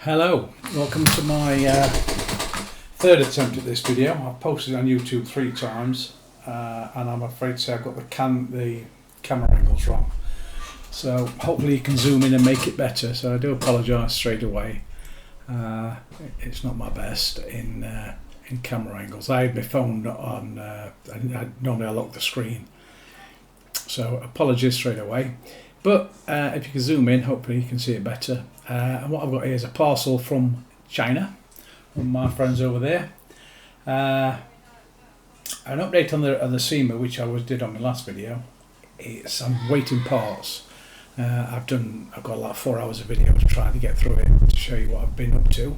Hello, welcome to my third attempt at this video. I've posted on YouTube 3 times and I'm afraid to say I've got the camera angles wrong. So hopefully you can zoom in and make it better. So I do apologise straight away. It's not my best in camera angles. I had my phone on, normally I lock the screen. So apologies straight away. But if you can zoom in, hopefully you can see it better. And what I've got here is a parcel from China, from my friends over there. An update on the SEMA, which I did on my last video. I'm waiting parts. I've got like 4 hours of video to try to get through it to show you what I've been up to.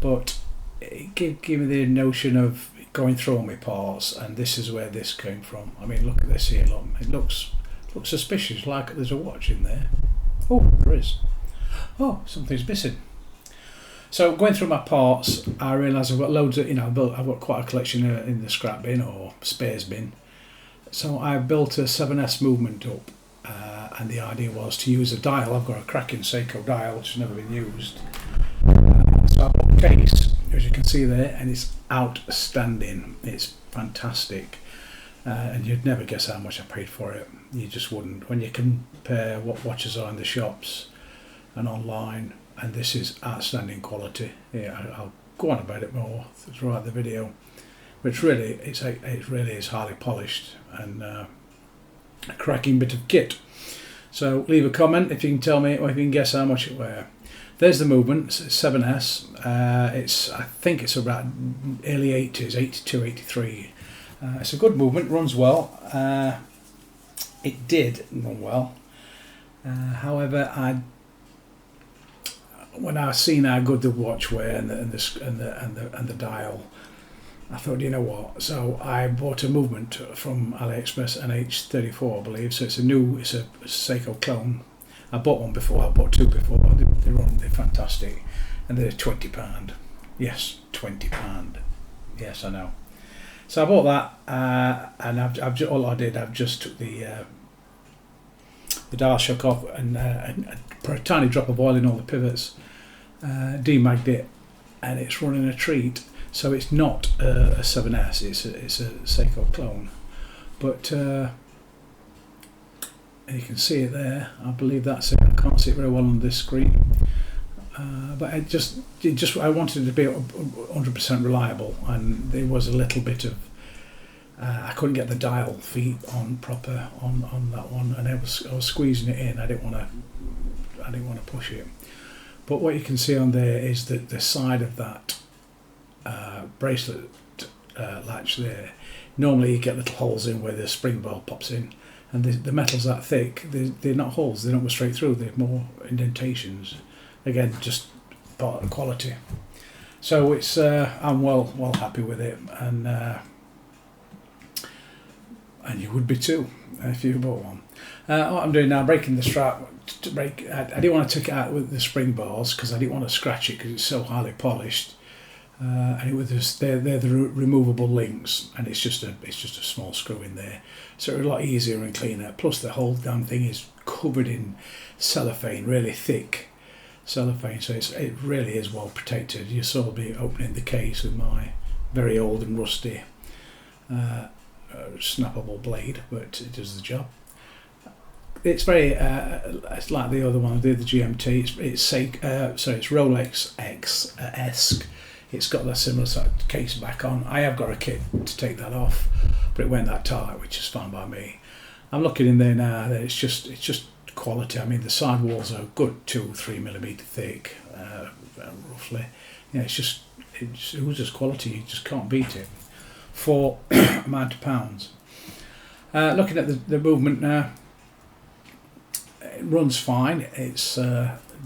But it gave me the notion of going through all my parts, and this is where this came from. I mean, look at this here. Look, it looks suspicious, like there's a watch in there. Oh, there is. Oh, something's missing. So going through my parts, I realise I've got loads of, I've got quite a collection in the scrap bin or spares bin. So I built a 7S movement up, and the idea was to use a dial. I've got a cracking Seiko dial which has never been used. So I bought a case, as you can see there, and it's outstanding. It's fantastic. And you'd never guess how much I paid for it. You just wouldn't. When you compare what watches are in the shops and online, and this is outstanding quality. Yeah, I'll go on about it more throughout the video. But it really is highly polished and a cracking bit of kit. So leave a comment if you can tell me, or if you can guess how much it were. There's the movement, it's 7S. I think it's about early 80s, 82, 83. It's a good movement, runs well. It did run well. However, when I seen how good the watch were and the dial, I thought, you know what? So I bought a movement from AliExpress, an H34, I believe. So it's a Seiko clone. I bought one before. I bought 2 before. They're fantastic, and they're £20. Yes, £20. Yes, I know. So I bought that, and I've just took the dial shock off and put a tiny drop of oil in all the pivots, demagged it, and it's running a treat. So it's not a 7S, it's a Seiko clone, but you can see it there. I believe that's it. I can't see it very well on this screen. But I wanted it to be 100% reliable, and there was a little bit of I couldn't get the dial feet on proper on that one, and I was squeezing it in. I didn't want to push it. But what you can see on there is that the side of that bracelet latch there. Normally you get little holes in where the spring ball pops in, and the metal's that thick. They're not holes. They don't go straight through. They're more indentations. Again, just part of the quality. So it's I'm well happy with it, and you would be too if you bought one. What I'm doing now, breaking the strap. I didn't want to take it out with the spring bars because I didn't want to scratch it because it's so highly polished. And they're the removable links, and it's just a small screw in there, so it's a lot easier and cleaner. Plus the whole damn thing is covered in cellophane, really thick cellophane, so it really is well protected. You saw me opening the case with my very old and rusty snappable blade, but it does the job. It's very it's like the other one, the GMT. It's Rolex-esque. It's got that similar sort of case back on. I have got a kit to take that off, but it went that tight, which is fine by me. I'm looking in there now. It's just quality. I mean, the side walls are good 2-3 millimeter thick, roughly. Yeah, it was just quality. You just can't beat it for amount of pounds. Looking at the movement now, it runs fine. It's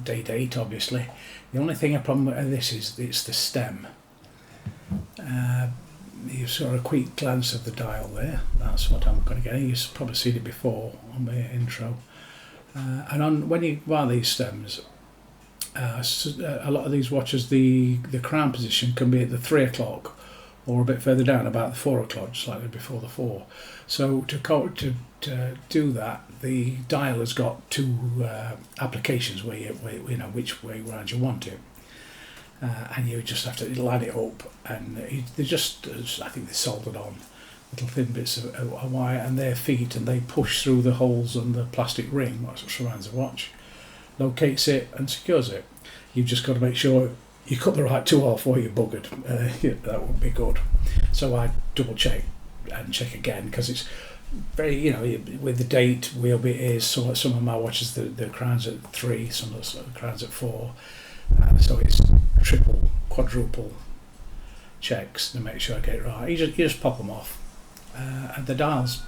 date, obviously. The only thing I problem with this is it's the stem. You saw a quick glance of the dial there. That's what I'm going to get. You've probably seen it before on my intro. And when you buy these stems, a lot of these watches, the crown position can be at the 3 o'clock or a bit further down, about the 4 o'clock, slightly before the 4. So to do that, the dial has got two applications where you know which way around you want it, and you just have to line it up, and they just, I think, they're soldered on little thin bits of wire and their feet, and they push through the holes on the plastic ring that surrounds the watch, locates it and secures it. You've just got to make sure you cut the right two off or you're buggered. Yeah, that would be good. So I double check and check again, because it's very, you know, with the date, wheelbit is, some of my watches, the crown's at 3, some of the crown's at 4, so it's triple, quadruple checks to make sure I get it right. You just pop them off, and the dials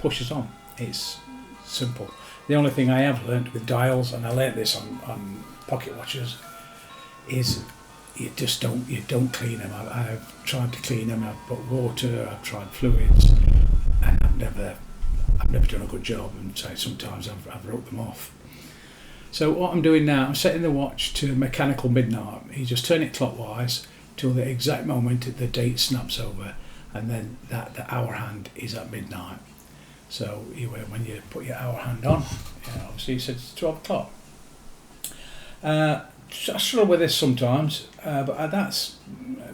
pushes on. It's simple. The only thing I have learnt with dials, and I learnt this on pocket watches, is you don't clean them. I've tried to clean them. I've put water. I've tried fluids, and I've never done a good job. And so sometimes I've wrote them off. So what I'm doing now, I'm setting the watch to mechanical midnight. You just turn it clockwise till the exact moment the date snaps over, and then the hour hand is at midnight. So when you put your hour hand on, obviously you said it's 12 o'clock. I struggle with this sometimes, but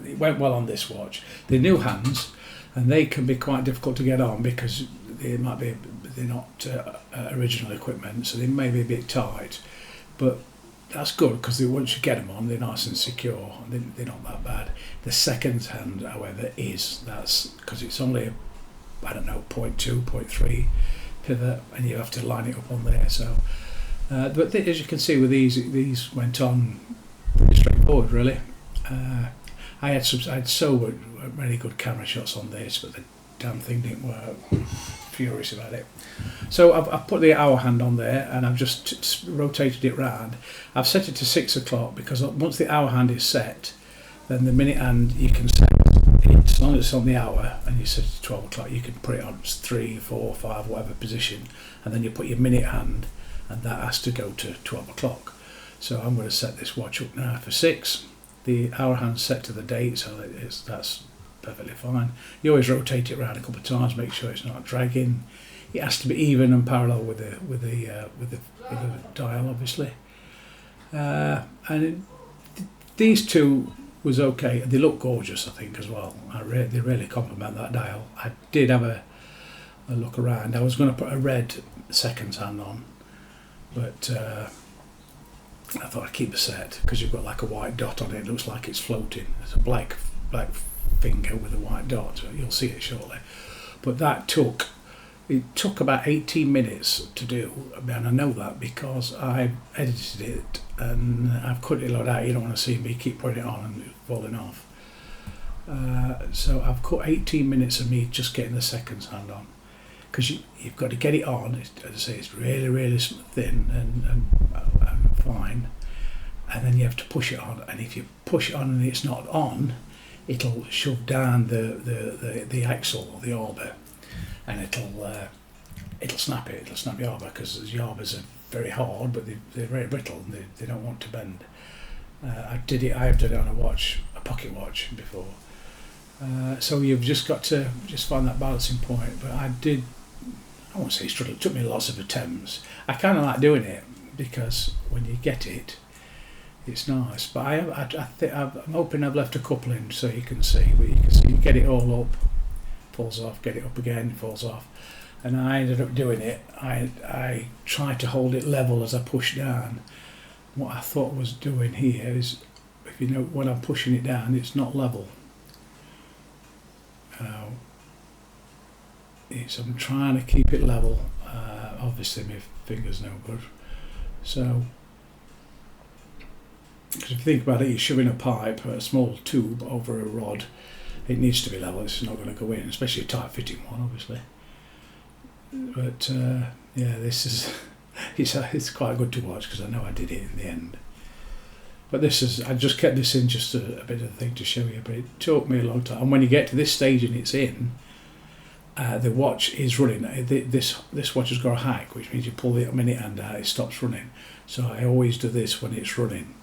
it went well on this watch. The new hands, and they can be quite difficult to get on because they're not original equipment, so they may be a bit tight. But that's good, because once you get them on, they're nice and secure, and they're not that bad. The second hand, however, that's because it's only, I don't know, 0.2, 0.3 pivot, and you have to line it up on there. So. But as you can see with these went on pretty straightforward, really. I had so many good camera shots on this, but the damn thing didn't work. Furious about it. So I've put the hour hand on there, and I've just rotated it round. I've set it to 6 o'clock, because once the hour hand is set, then the minute hand you can set it, as long as it's on the hour and you set it to 12 o'clock, you can put it on 3, 4, 5, whatever position, and then you put your minute hand, and that has to go to 12 o'clock. So I'm going to set this watch up now for 6. The hour hand's set to the date, so that's perfectly fine. You always rotate it around a couple of times, make sure it's not dragging. It has to be even and parallel with the dial, obviously. These two was okay. They look gorgeous, I think, as well. They really complement that dial. I did have a look around. I was going to put a red seconds hand on, but I thought I'd keep the set, because you've got like a white dot on it. It looks like it's floating. It's a black finger with a white dot. You'll see it shortly. But it took about 18 minutes to do, and I know that because I edited it and I've cut it a lot out. You don't want to see me keep putting it on and it falling off. So I've cut 18 minutes of me just getting the seconds hand on, because you've got to get it on. As I say, it's really, really thin and fine, and then you have to push it on. And if you push it on and it's not on, it'll shove down the axle or the arbor, and it'll snap it. It'll snap the arbor, because the arbors are very hard, but they're very brittle and they don't want to bend. I have done it on a pocket watch before. So you've just got to find that balancing point. But I won't say struggle. It took me lots of attempts. I kind of like doing it, because when you get it, it's nice. But I'm hoping I've left a couple in so you can see. But you can see, you get it all up, falls off, get it up again, falls off. And I ended up doing it. I tried to hold it level as I push down. What I thought I was doing here is, if you know, when I'm pushing it down, it's not level. I'm trying to keep it level. Obviously my finger's no good. So, because if you think about it, you're shoving a pipe, a small tube, over a rod. It needs to be level. It's not going to go in, especially a tight fitting one, obviously. But yeah, this is it's quite good to watch, because I know I did it in the end. But I just kept this in just a bit of a thing to show you, but it took me a long time. And when you get to this stage and it's in, the watch is running. This watch has got a hack, which means you pull the minute hand out, it stops running. So I always do this when it's running.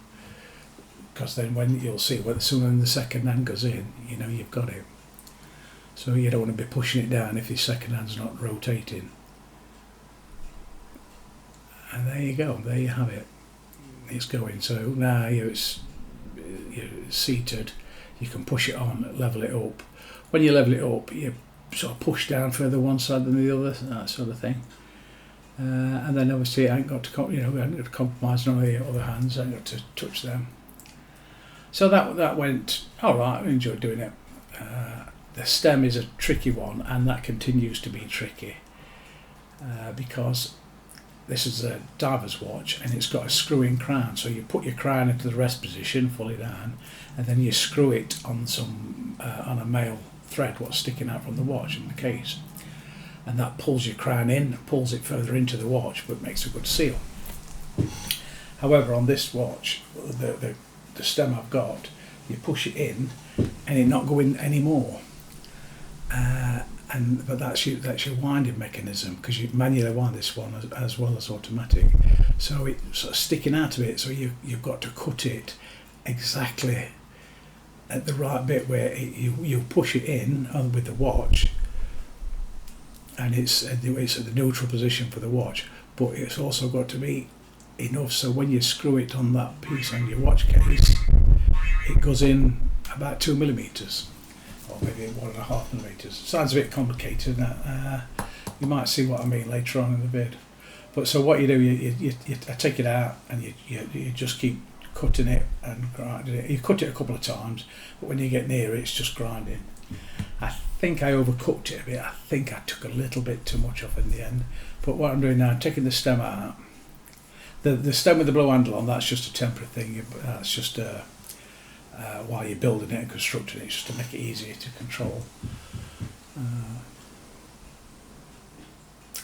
because then when you'll see when soon the second hand goes in, you know you've got it. So you don't want to be pushing it down if your second hand's not rotating. And there you go, there you have it. It's going. So now you're seated, you can push it on, level it up. When you level it up, you sort of push down further one side than the other, that sort of thing. And then obviously I ain't got to, I ain't got to compromise on the other hands. I ain't got to touch them. So that went all right. I enjoyed doing it. The stem is a tricky one, and that continues to be tricky because this is a diver's watch, and it's got a screw-in crown. So you put your crown into the rest position, fully down, and then you screw it on on a male thread, what's sticking out from the watch in the case, and that pulls your crown in, pulls it further into the watch, but makes a good seal. However, on this watch, the stem I've got, you push it in, and it not go in anymore. But that's your winding mechanism, because you manually wind this one as well as automatic. So it's sort of sticking out of it. So you've got to cut it exactly at the right bit where you push it in with the watch, and it's at the neutral position for the watch. But it's also got to be enough so when you screw it on that piece on your watch case, it goes in about 2 millimeters. Or maybe 1.5 millimeters. Sounds a bit complicated. You might see what I mean later on in the vid. But so what you do, you take it out and you just keep cutting it and grinding it. You cut it a couple of times, but when you get near it, it's just grinding. I think I overcooked it a bit. I think I took a little bit too much off in the end. But what I'm doing now, I'm taking the stem out. The stem with the blow handle on, that's just a temporary thing. That's just while you're building it and constructing it, just to make it easier to control.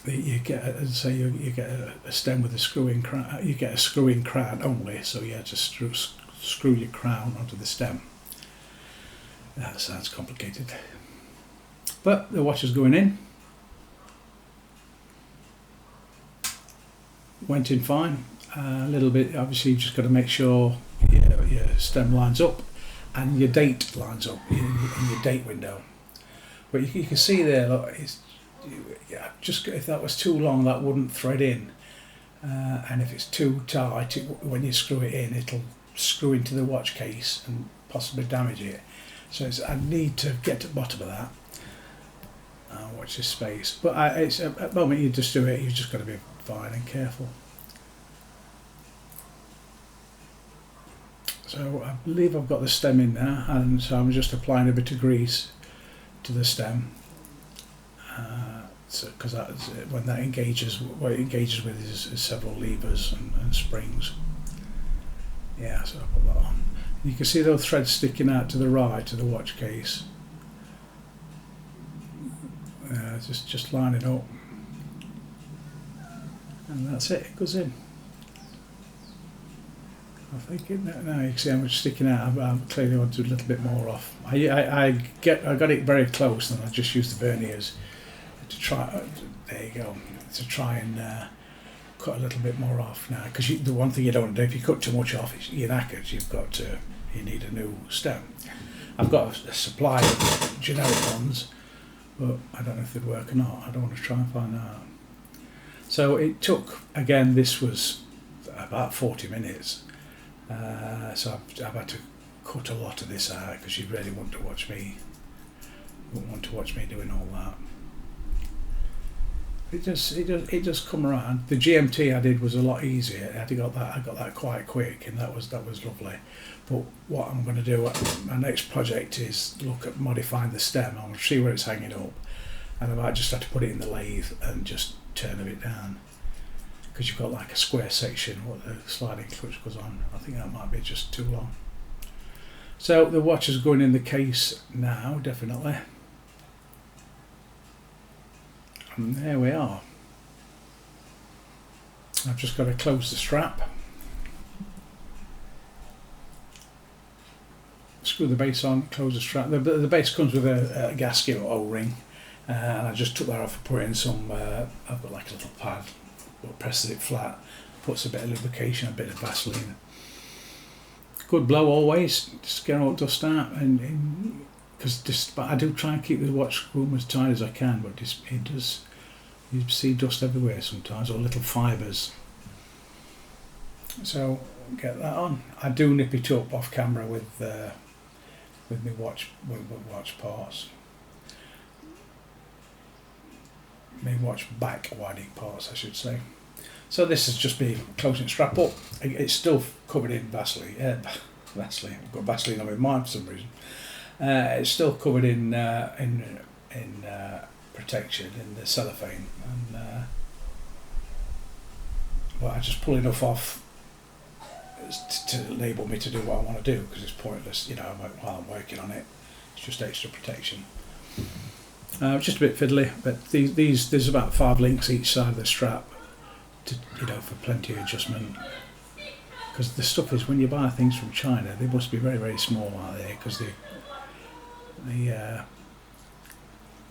You get, as I say, you get a stem with a screw-in crown. You get a screw-in crown only, so you have to screw your crown onto the stem. That sounds complicated, but the watch is going in. Went in fine. A little bit, obviously, you've just got to make sure your stem lines up and your date lines up in your date window. But you can see there, look, just if that was too long, that wouldn't thread in, and if it's too tight, when you screw it in, it'll screw into the watch case and possibly damage it. So I need to get to the bottom of that. Watch this space. But at the moment you just do it, you've just got to be fine and careful. So I believe I've got the stem in now, and so I'm just applying a bit of grease to the stem. Because when that engages, what it engages with is several levers and springs. Yeah, so I put that on. You can see those threads sticking out to the right of the watch case. Just line it up, and that's it. It goes in. I think now you can see how much sticking out. I clearly want to do a little bit more off. I got it very close, and I just used the verniers to try. There you go. To try and cut a little bit more off now, because the one thing you don't want to do, if you cut too much off, you're knackered. You need a new stem. I've got a supply of generic ones, but I don't know if they'd work or not. I don't want to try and find out. So it took, again, this was about 40 minutes. So I've had to cut a lot of this out, because you really wouldn't want to watch me doing all that. It just come around. The GMT I did was a lot easier. I got that quite quick, and that was lovely. But what I'm going to do, my next project is look at modifying the stem. I'll see where it's hanging up, and I might just have to put it in the lathe and just turn a bit down, because you've got like a square section what the sliding clutch goes on. I think that might be just too long. So the watch is going in the case now, definitely. And there we are. I've just got to close the strap, screw the base on, close the strap. The base comes with a gasket or O-ring, and I just took that off and put in some, I've got like a little pad that presses it flat, puts a bit of lubrication, a bit of Vaseline, good blow always. Just get all dust out, and because I do try and keep the watch room as tight as I can, but it does. You see dust everywhere sometimes, or little fibres. So get that on. I do nip it up off camera with my watch parts. My watch back winding parts, I should say. So this is just me closing the strap up. It's still covered in Vaseline. Vaseline. I've got Vaseline on my mind for some reason. It's still covered in protection in the cellophane, and well, I just pull enough off to enable me to do what I want to do, because it's pointless, while I'm working on it. It's just extra protection. Just a bit fiddly, but there's about 5 links each side of the strap, for plenty of adjustment. Because the stuff is, when you buy things from China, they must be very, very small out there, because the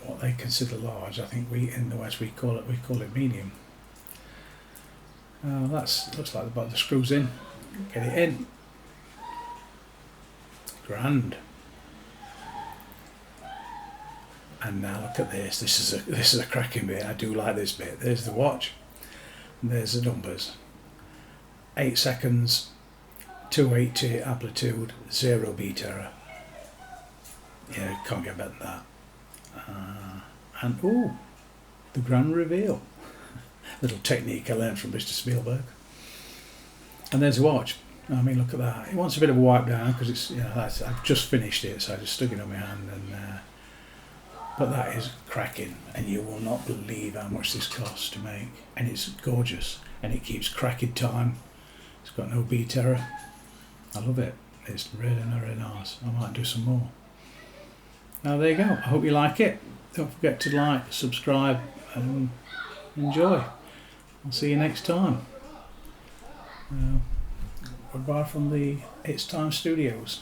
what they consider large, I think in the West we call it medium. Looks like the screws in. Get it in. Grand. And now look at this. This is a cracking bit. I do like this bit. There's the watch. And there's the numbers. 8 seconds, 280 amplitude, 0 beat error. Yeah, can't get better than that. And the grand reveal. Little technique I learned from Mr. Spielberg. And there's a watch. I mean, look at that. It wants a bit of a wipe down, because it's I've just finished it, so I just stuck it on my hand, and but that is cracking, and you will not believe how much this costs to make, and it's gorgeous, and it keeps cracking time. It's got no beat error. I love it. It's really, really nice. I might do some more. Now there you go. I hope you like it. Don't forget to like, subscribe, and enjoy. I'll see you next time. Goodbye from the It's Time Studios.